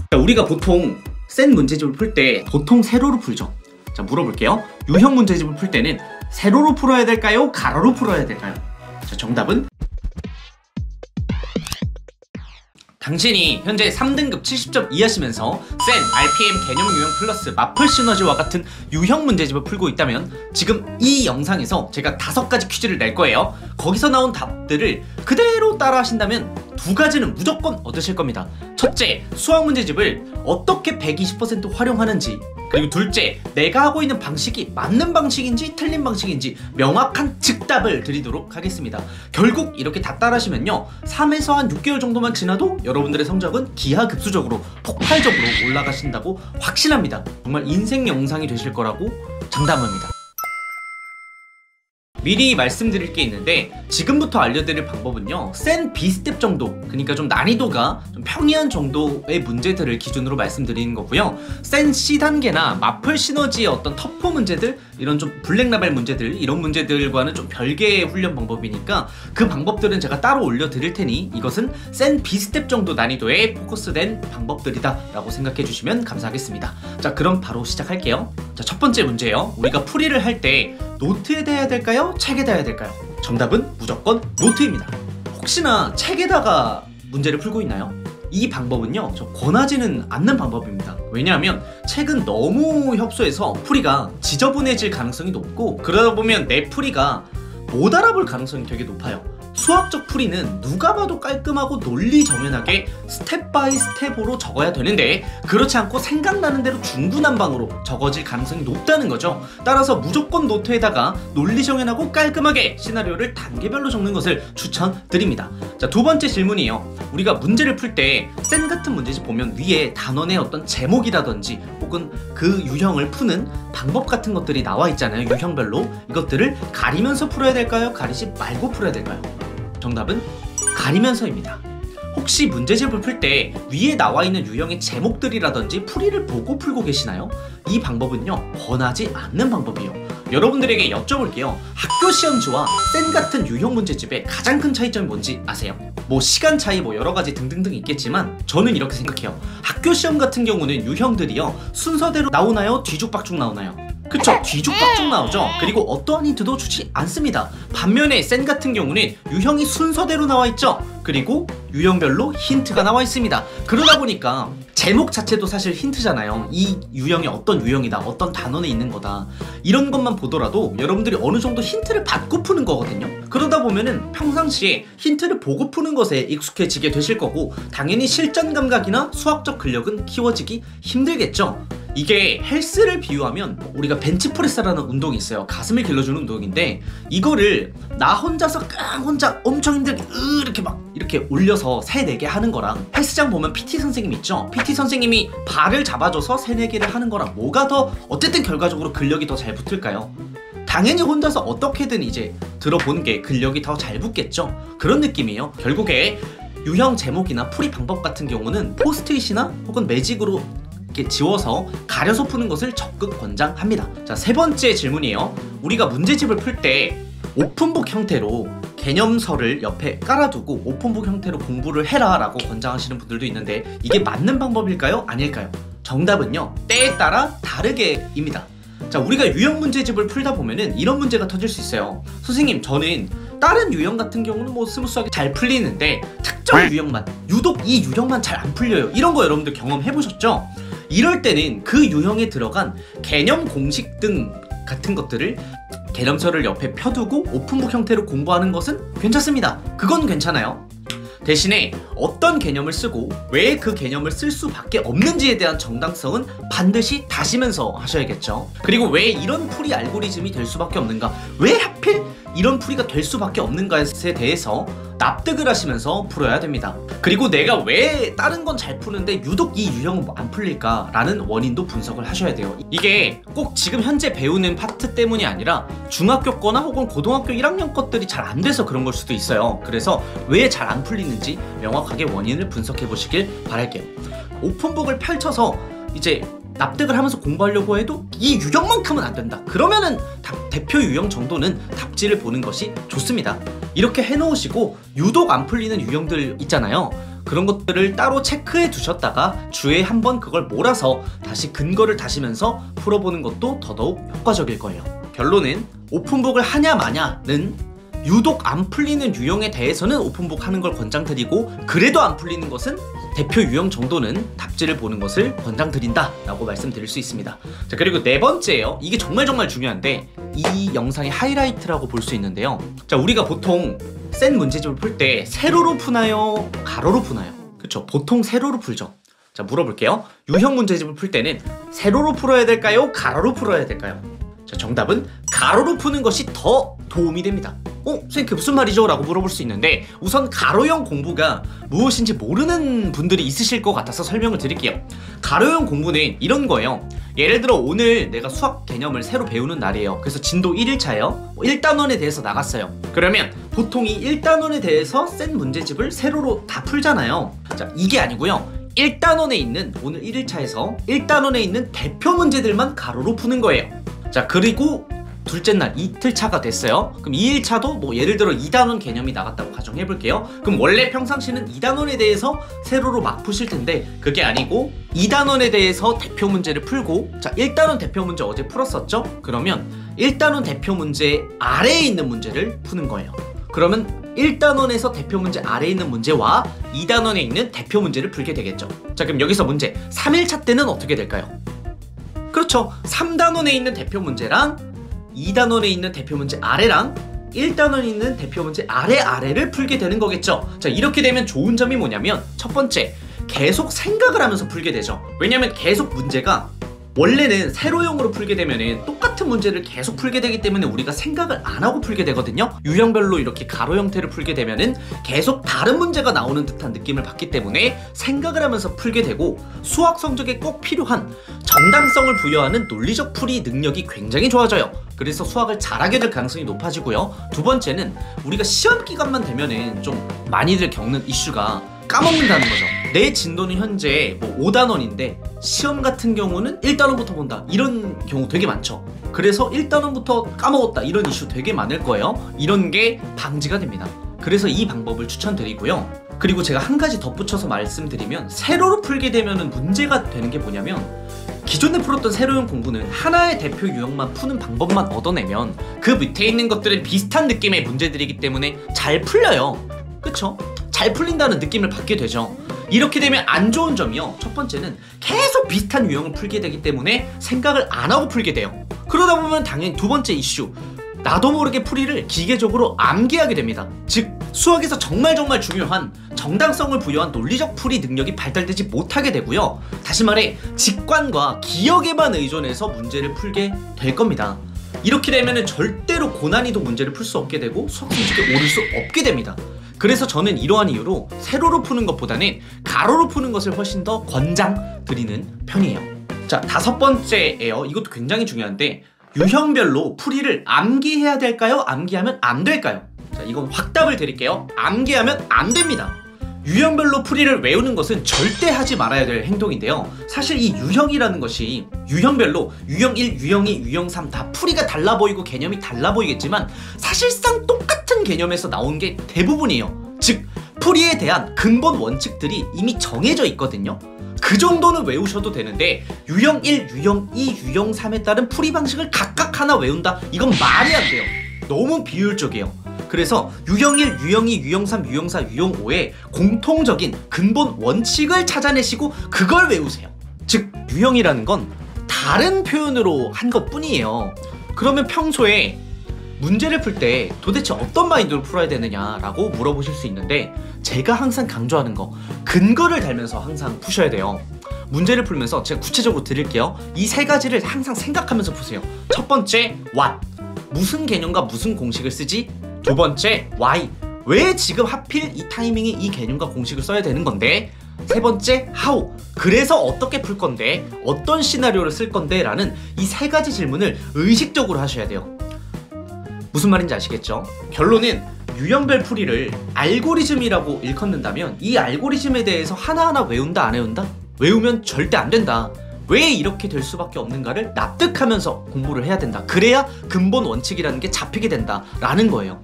자, 우리가 보통 센 문제집을 풀 때 보통 세로로 풀죠. 자, 물어볼게요. 유형 문제집을 풀 때는 세로로 풀어야 될까요? 가로로 풀어야 될까요? 자, 정답은 당신이 현재 3등급 70점 이하시면서 센, RPM, 개념 유형 플러스 마플 시너지와 같은 유형 문제집을 풀고 있다면 지금 이 영상에서 제가 5가지 퀴즈를 낼 거예요. 거기서 나온 답들을 그대로 따라 하신다면 2가지는 무조건 얻으실 겁니다. 첫째, 수학 문제집을 어떻게 120% 활용하는지, 그리고 둘째, 내가 하고 있는 방식이 맞는 방식인지 틀린 방식인지 명확한 즉답을 드리도록 하겠습니다. 결국 이렇게 다 따라하시면요, 3에서 한 6개월 정도만 지나도 여러분들의 성적은 기하급수적으로 폭발적으로 올라가신다고 확신합니다. 정말 인생 영상이 되실 거라고 장담합니다. 미리 말씀드릴 게 있는데, 지금부터 알려드릴 방법은요, 센 B스텝 정도, 그러니까 좀 난이도가 좀 평이한 정도의 문제들을 기준으로 말씀드리는 거고요. 센 C단계나 마플 시너지의 어떤 터프 문제들, 이런 좀 블랙라벨 문제들, 이런 문제들과는 좀 별개의 훈련 방법이니까 그 방법들은 제가 따로 올려드릴 테니 이것은 센 B스텝 정도 난이도에 포커스된 방법들이다 라고 생각해 주시면 감사하겠습니다. 자, 그럼 바로 시작할게요. 자, 첫 번째 문제예요. 우리가 풀이를 할 때 노트에다 해야 될까요? 책에다 해야 될까요? 정답은 무조건 노트입니다. 혹시나 책에다가 문제를 풀고 있나요? 이 방법은요, 저 권하지는 않는 방법입니다. 왜냐하면 책은 너무 협소해서 풀이가 지저분해질 가능성이 높고, 그러다 보면 내 풀이가 못 알아볼 가능성이 되게 높아요. 수학적 풀이는 누가 봐도 깔끔하고 논리 정연하게 스텝 바이 스텝으로 적어야 되는데, 그렇지 않고 생각나는 대로 중구난방으로 적어질 가능성이 높다는 거죠. 따라서 무조건 노트에다가 논리 정연하고 깔끔하게 시나리오를 단계별로 적는 것을 추천드립니다. 자, 두 번째 질문이에요. 우리가 문제를 풀 때 센 같은 문제집 보면 위에 단원의 어떤 제목이라든지 혹은 그 유형을 푸는 방법 같은 것들이 나와 있잖아요. 유형별로. 이것들을 가리면서 풀어야 될까요? 가리지 말고 풀어야 될까요? 정답은 가리면서입니다. 혹시 문제집을 풀 때 위에 나와 있는 유형의 제목들이라든지 풀이를 보고 풀고 계시나요? 이 방법은요, 권하지 않는 방법이에요. 여러분들에게 여쭤볼게요. 학교 시험지와 센 같은 유형 문제집의 가장 큰 차이점이 뭔지 아세요? 뭐 시간 차이 뭐 여러가지 등등등 있겠지만 저는 이렇게 생각해요. 학교 시험 같은 경우는 유형들이요, 순서대로 나오나요? 뒤죽박죽 나오나요? 그쵸, 뒤죽박죽 나오죠. 그리고 어떠한 힌트도 주지 않습니다. 반면에 센 같은 경우는 유형이 순서대로 나와 있죠. 그리고 유형별로 힌트가 나와 있습니다. 그러다 보니까 제목 자체도 사실 힌트잖아요. 이 유형이 어떤 유형이다, 어떤 단원에 있는 거다, 이런 것만 보더라도 여러분들이 어느 정도 힌트를 받고 푸는 거거든요. 그러다 보면은 평상시에 힌트를 보고 푸는 것에 익숙해지게 되실 거고, 당연히 실전 감각이나 수학적 근력은 키워지기 힘들겠죠. 이게 헬스를 비유하면 우리가 벤치프레스라는 운동이 있어요. 가슴을 길러주는 운동인데, 이거를 나 혼자서 혼자 엄청 힘들게 이렇게 올려서 3, 4개 하는 거랑, 헬스장 보면 PT 선생님 있죠? PT 선생님이 발을 잡아줘서 3, 4개를 하는 거랑 뭐가 더 어쨌든 결과적으로 근력이 더 잘 붙을까요? 당연히 혼자서 어떻게든 이제 들어보는 게 근력이 더 잘 붙겠죠? 그런 느낌이에요. 결국에 유형 제목이나 풀이 방법 같은 경우는 포스트잇이나 혹은 매직으로 이렇게 지워서 가려서 푸는 것을 적극 권장합니다. 자, 세 번째 질문이에요. 우리가 문제집을 풀 때 오픈북 형태로 개념서를 옆에 깔아두고 오픈북 형태로 공부를 해라 라고 권장하시는 분들도 있는데, 이게 맞는 방법일까요? 아닐까요? 정답은요, 때에 따라 다르게입니다. 자, 우리가 유형 문제집을 풀다 보면은 이런 문제가 터질 수 있어요. 선생님, 저는 다른 유형 같은 경우는 뭐 스무스하게 잘 풀리는데 특정 유형만, 유독 이 유형만 잘 안 풀려요. 이런 거 여러분들 경험해보셨죠? 이럴 때는 그 유형에 들어간 개념 공식 등 같은 것들을 개념서를 옆에 펴두고 오픈북 형태로 공부하는 것은 괜찮습니다. 그건 괜찮아요. 대신에 어떤 개념을 쓰고 왜 그 개념을 쓸 수밖에 없는지에 대한 정당성은 반드시 다시면서 하셔야겠죠. 그리고 왜 이런 풀이 알고리즘이 될 수밖에 없는가, 왜 하필 이런 풀이가 될 수밖에 없는가에 대해서 납득을 하시면서 풀어야 됩니다. 그리고 내가 왜 다른 건 잘 푸는데 유독 이 유형은 안 풀릴까 라는 원인도 분석을 하셔야 돼요. 이게 꼭 지금 현재 배우는 파트 때문이 아니라 중학교 거나 혹은 고등학교 1학년 것들이 잘 안 돼서 그런 걸 수도 있어요. 그래서 왜 잘 안 풀리는지 명확하게 원인을 분석해 보시길 바랄게요. 오픈북을 펼쳐서 이제 납득을 하면서 공부하려고 해도 이 유형만큼은 안 된다, 그러면은 대표 유형 정도는 답지를 보는 것이 좋습니다. 이렇게 해놓으시고 유독 안 풀리는 유형들 있잖아요. 그런 것들을 따로 체크해 두셨다가 주에 한번 그걸 몰아서 다시 근거를 다시면서 풀어보는 것도 더더욱 효과적일 거예요. 결론은 오픈북을 하냐 마냐는 유독 안 풀리는 유형에 대해서는 오픈북 하는 걸 권장드리고, 그래도 안 풀리는 것은 대표 유형 정도는 답지를 보는 것을 권장드린다 라고 말씀드릴 수 있습니다. 자, 그리고 네 번째예요. 이게 정말 중요한데 이 영상의 하이라이트라고 볼 수 있는데요. 자, 우리가 보통 센 문제집을 풀 때 세로로 푸나요? 가로로 푸나요? 그쵸? 보통 세로로 풀죠. 자, 물어볼게요. 유형 문제집을 풀 때는 세로로 풀어야 될까요? 가로로 풀어야 될까요? 자, 정답은 가로로 푸는 것이 더 도움이 됩니다. 선생님 그게 무슨 말이죠? 라고 물어볼 수 있는데, 우선 가로형 공부가 무엇인지 모르는 분들이 있으실 것 같아서 설명을 드릴게요. 가로형 공부는 이런 거예요. 예를 들어 오늘 내가 수학 개념을 새로 배우는 날이에요. 그래서 진도 1일차예요 1단원에 대해서 나갔어요. 그러면 보통 이 1단원에 대해서 센 문제집을 세로로 다 풀잖아요. 자, 이게 아니고요. 1단원에 있는, 오늘 1일차에서 1단원에 있는 대표 문제들만 가로로 푸는 거예요. 자, 그리고 둘째 날 이틀차가 됐어요. 그럼 2일차도 뭐 예를 들어 2단원 개념이 나갔다고 가정해볼게요. 그럼 원래 평상시는 2단원에 대해서 세로로 막 푸실 텐데, 그게 아니고 2단원에 대해서 대표 문제를 풀고, 자 1단원 대표 문제 어제 풀었었죠? 그러면 1단원 대표 문제 아래에 있는 문제를 푸는 거예요. 그러면 1단원에서 대표 문제 아래에 있는 문제와 2단원에 있는 대표 문제를 풀게 되겠죠. 자, 그럼 여기서 문제 3일차 때는 어떻게 될까요? 그렇죠. 3단원에 있는 대표 문제랑 2단원에 있는 대표 문제 아래랑 1단원에 있는 대표 문제 아래를 풀게 되는 거겠죠. 자, 이렇게 되면 좋은 점이 뭐냐면, 첫 번째, 계속 생각을 하면서 풀게 되죠. 왜냐면 계속 문제가 원래는 세로형으로 풀게 되면은 똑같은 문제를 계속 풀게 되기 때문에 우리가 생각을 안 하고 풀게 되거든요. 유형별로 이렇게 가로 형태를 풀게 되면은 계속 다른 문제가 나오는 듯한 느낌을 받기 때문에 생각을 하면서 풀게 되고, 수학 성적에 꼭 필요한 정당성을 부여하는 논리적 풀이 능력이 굉장히 좋아져요. 그래서 수학을 잘하게 될 가능성이 높아지고요. 두 번째는 우리가 시험 기간만 되면은 좀 많이들 겪는 이슈가 까먹는다는 거죠. 내 진도는 현재 뭐 5단원인데 시험 같은 경우는 1단원부터 본다, 이런 경우 되게 많죠. 그래서 1단원부터 까먹었다, 이런 이슈 되게 많을 거예요. 이런 게 방지가 됩니다. 그래서 이 방법을 추천드리고요. 그리고 제가 한 가지 덧붙여서 말씀드리면, 세로로 풀게 되면 문제가 되는 게 뭐냐면, 기존에 풀었던 세로형 공부는 하나의 대표 유형만 푸는 방법만 얻어내면 그 밑에 있는 것들은 비슷한 느낌의 문제들이기 때문에 잘 풀려요. 그쵸? 잘 풀린다는 느낌을 받게 되죠. 이렇게 되면 안 좋은 점이요, 첫 번째는 계속 비슷한 유형을 풀게 되기 때문에 생각을 안 하고 풀게 돼요. 그러다 보면 당연히 두 번째 이슈, 나도 모르게 풀이를 기계적으로 암기하게 됩니다. 즉 수학에서 정말 중요한 정당성을 부여한 논리적 풀이 능력이 발달되지 못하게 되고요. 다시 말해 직관과 기억에만 의존해서 문제를 풀게 될 겁니다. 이렇게 되면 절대로 고난이도 문제를 풀 수 없게 되고 수학 성적에 오를 수 없게 됩니다. 그래서 저는 이러한 이유로 세로로 푸는 것보다는 가로로 푸는 것을 훨씬 더 권장드리는 편이에요. 자, 다섯 번째예요. 이것도 굉장히 중요한데, 유형별로 풀이를 암기해야 될까요? 암기하면 안 될까요? 자, 이건 확답을 드릴게요. 암기하면 안 됩니다. 유형별로 풀이를 외우는 것은 절대 하지 말아야 될 행동인데요. 사실 이 유형이라는 것이 유형별로 유형 1, 유형 2, 유형 3 다 풀이가 달라 보이고 개념이 달라 보이겠지만 사실상 똑같은 개념에서 나온 게 대부분이에요. 즉 풀이에 대한 근본 원칙들이 이미 정해져 있거든요. 그 정도는 외우셔도 되는데 유형 1, 유형 2, 유형 3에 따른 풀이 방식을 각각 하나 외운다? 이건 말이 안 돼요. 너무 비효율적이에요. 그래서 유형 1, 유형 2, 유형 3, 유형 4, 유형 5의 공통적인 근본 원칙을 찾아내시고 그걸 외우세요. 즉 유형이라는 건 다른 표현으로 한 것뿐이에요. 그러면 평소에 문제를 풀 때 도대체 어떤 마인드로 풀어야 되느냐라고 물어보실 수 있는데, 제가 항상 강조하는 거, 근거를 달면서 항상 푸셔야 돼요. 문제를 풀면서 제가 구체적으로 드릴게요. 이 세 가지를 항상 생각하면서 푸세요. 첫 번째, what, 무슨 개념과 무슨 공식을 쓰지? 두 번째, why, 왜 지금 하필 이 타이밍에 이 개념과 공식을 써야 되는 건데? 세 번째, how, 그래서 어떻게 풀 건데? 어떤 시나리오를 쓸 건데? 라는 이 세 가지 질문을 의식적으로 하셔야 돼요. 무슨 말인지 아시겠죠? 결론은 유형별 풀이를 알고리즘이라고 일컫는다면 이 알고리즘에 대해서 하나하나 외운다 안 외운다? 외우면 절대 안 된다. 왜 이렇게 될 수밖에 없는가를 납득하면서 공부를 해야 된다. 그래야 근본 원칙이라는 게 잡히게 된다 라는 거예요.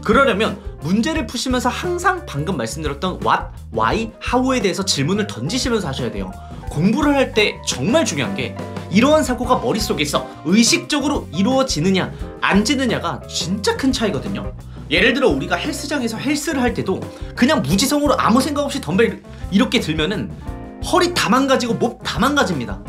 그러려면 문제를 푸시면서 항상 방금 말씀드렸던 what, why, how에 대해서 질문을 던지시면서 하셔야 돼요. 공부를 할 때 정말 중요한 게 이러한 사고가 머릿속에서 의식적으로 이루어지느냐 안 지느냐가 진짜 큰 차이거든요. 예를 들어 우리가 헬스장에서 헬스를 할 때도 그냥 무지성으로 아무 생각 없이 덤벨 이렇게 들면은 허리 다 망가지고 목 다 망가집니다.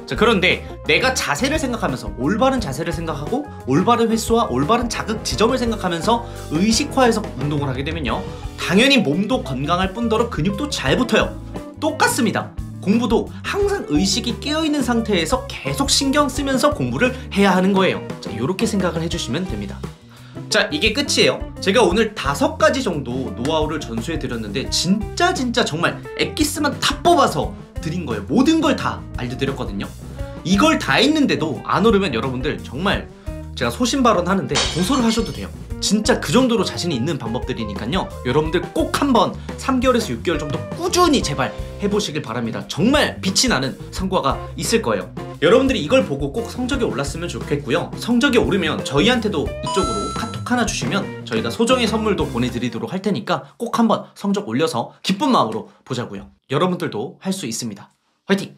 자, 그런데 내가 자세를 생각하면서 올바른 자세를 생각하고 올바른 횟수와 올바른 자극 지점을 생각하면서 의식화해서 운동을 하게 되면요, 당연히 몸도 건강할 뿐더러 근육도 잘 붙어요. 똑같습니다. 공부도 항상 의식이 깨어있는 상태에서 계속 신경 쓰면서 공부를 해야 하는 거예요. 자, 이렇게 생각을 해주시면 됩니다. 자, 이게 끝이에요. 제가 오늘 5가지 정도 노하우를 전수해 드렸는데 진짜 정말 엑기스만 다 뽑아서 드린 거예요. 모든 걸 다 알려드렸거든요. 이걸 다 했는데도 안 오르면 여러분들 정말 제가 소신 발언하는데 고소를 하셔도 돼요. 진짜 그 정도로 자신이 있는 방법들이니까요. 여러분들 꼭 한번 3개월에서 6개월 정도 꾸준히 제발 해보시길 바랍니다. 정말 빛이 나는 성과가 있을 거예요. 여러분들이 이걸 보고 꼭 성적이 올랐으면 좋겠고요. 성적이 오르면 저희한테도 이쪽으로 카톡 하나 주시면 저희가 소정의 선물도 보내드리도록 할 테니까 꼭 한번 성적 올려서 기쁜 마음으로 보자고요. 여러분들도 할 수 있습니다. 화이팅!